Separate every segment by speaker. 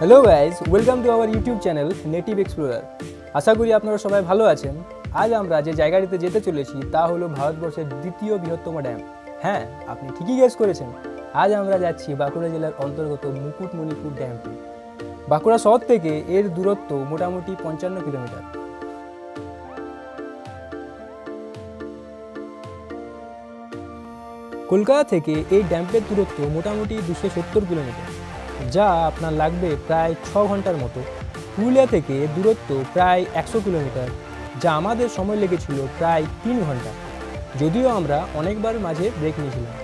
Speaker 1: Hello guys, welcome to our YouTube channel Native Explorer. আশা করি আপনারা সবাই ভালো আছেন। আজ আমরা যে জায়গাটিতে যেতে চলেছি তা হলো ভারতবর্ষের দ্বিতীয় বৃহত্তম ড্যাম। হ্যাঁ, আপনি ঠিকই গেস করেছেন। আজ আমরা যাচ্ছি বাঁকুড়া জেলার অন্তর্গত মুকুটমণিপুর ড্যামটি। বাঁকুড়া শহর থেকে এর দূরত্ব মোটামুটি 55 কিলোমিটার। কলকাতা থেকে এই ড্যামের দূরত্ব মোটামুটি 270 কিলোমিটার, যা আপনার লাগবে প্রায় 6 ঘন্টার মতো। পুরুলিয়া থেকে দূরত্ব প্রায় 100 কিলোমিটার, যা আমাদের সময় লেগেছিল প্রায় 3 ঘন্টা, যদিও আমরা অনেকবার মাঝে ব্রেক নিয়েছিলাম।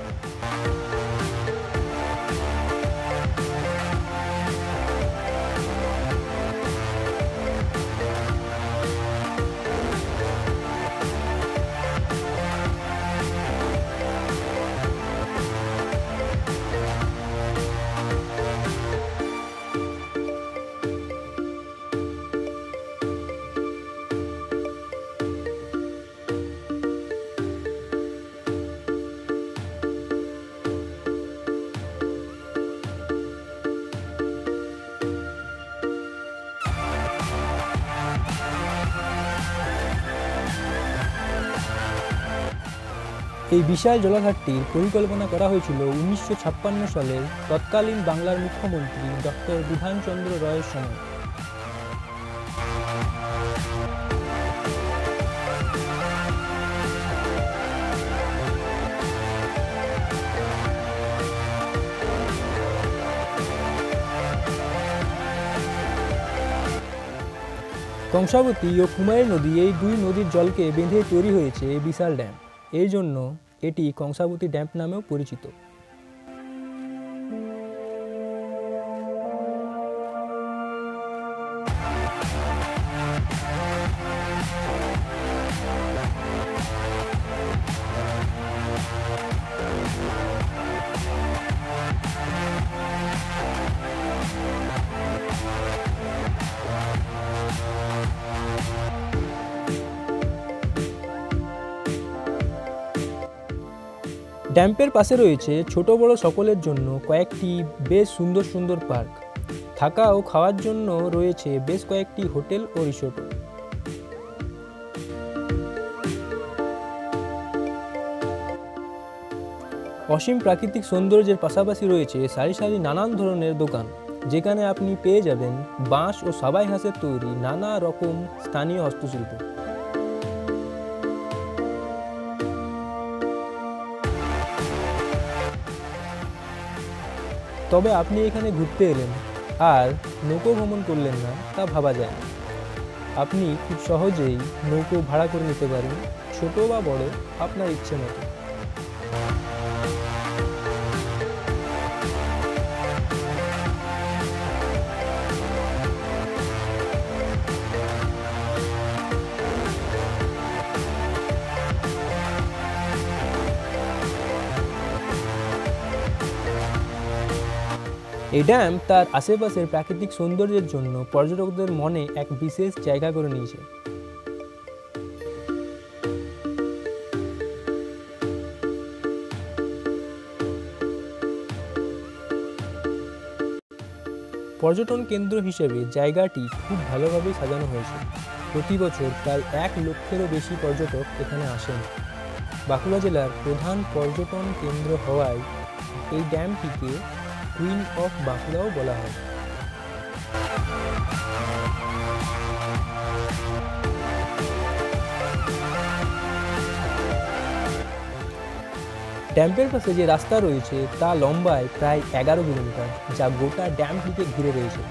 Speaker 1: এই বিশাল জলাধারটির পরিকল্পনা করা হয়েছিল 1956 সালের তৎকালীন বাংলার মুখ্যমন্ত্রী ডক্টর বিধানচন্দ্র রায়ের সময়। কংসাবতী ও কুমারী নদী, এই দুই নদীর জলকে বেঁধে তৈরি হয়েছে এই বিশাল ড্যাম। এই জন্য এটি কংসাবতী ড্যাম নামেও পরিচিত। ড্যামের পাশে রয়েছে ছোট বড় সকলের জন্য কয়েকটি বেশ সুন্দর সুন্দর পার্ক। থাকা ও খাওয়ার জন্য রয়েছে বেশ কয়েকটি হোটেল ও রিসোর্টও। অসীম প্রাকৃতিক সৌন্দর্যের পাশাপাশি রয়েছে সারি সারি নানান ধরনের দোকান, যেখানে আপনি পেয়ে যাবেন বাঁশ ও সাবাই ঘাসের তৈরি নানা রকম স্থানীয় হস্তশিল্প। তবে আপনি এখানে ঘুরতে এলেন আর নৌকো ভ্রমণ করলেন না, তা ভাবা যায় না। আপনি খুব সহজেই নৌকো ভাড়া করে নিতে পারেন, ছোট বা বড়, আপনার ইচ্ছে মতো। এই ড্যাম তার আশেপাশের প্রাকৃতিক সৌন্দর্যের জন্য পর্যটকদের মনে এক বিশেষ জায়গা করে নিয়েছে। পর্যটন কেন্দ্র হিসেবে জায়গাটি খুব ভালোভাবে সাজানো হয়েছে। প্রতি বছর প্রায় 1 লক্ষেরও বেশি পর্যটক এখানে আসেন। বাঁকুড়া জেলার প্রধান পর্যটন কেন্দ্র হওয়ায় এই ড্যামটিকে কুইন অফ বাঁকুড়াও বলা হয়। ড্যামের পাশে যে রাস্তা রয়েছে তা লম্বায় প্রায় 11 কিলোমিটার, যা গোটা ড্যামটিকে ঘিরে রয়েছে।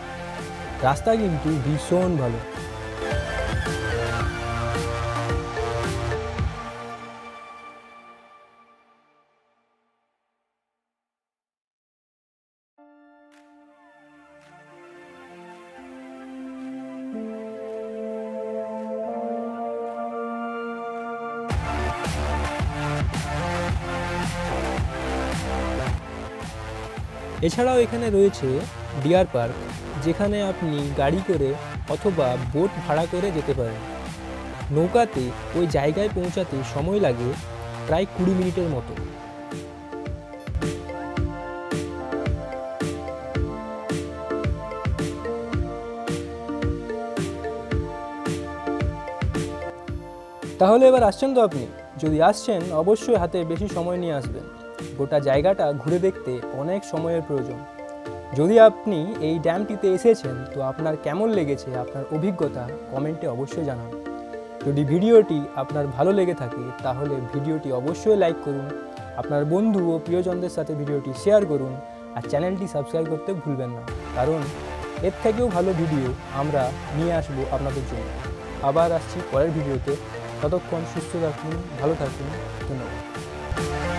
Speaker 1: রাস্তা কিন্তু ভীষণ ভালো। এছাড়াও এখানে রয়েছে ডিয়ার পার্ক, যেখানে আপনি গাড়ি করে অথবা বোট ভাড়া করে যেতে পারেন। নৌকাতে ওই জায়গায় পৌঁছাতে সময় লাগে প্রায় 20 মিনিটের মতো। তাহলে এবার আসছেন তো আপনি? যদি আসছেন অবশ্যই হাতে বেশি সময় নিয়ে আসবেন। গোটা জায়গাটা ঘুরে দেখতে অনেক সময়ের প্রয়োজন। যদি আপনি এই ড্যামটিতে এসেছেন তো আপনার কেমন লেগেছে, আপনার অভিজ্ঞতা কমেন্টে অবশ্যই জানান। যদি ভিডিওটি আপনার ভালো লেগে থাকে তাহলে ভিডিওটি অবশ্যই লাইক করুন, আপনার বন্ধু ও প্রিয়জনদের সাথে ভিডিওটি শেয়ার করুন, আর চ্যানেলটি সাবস্ক্রাইব করতে ভুলবেন না, কারণ এর থেকেও ভালো ভিডিও আমরা নিয়ে আসবো আপনাদের জন্য। আবার আসছি পরের ভিডিওতে। ততক্ষণ সুস্থ থাকুন, ভালো থাকুন, ধন্যবাদ।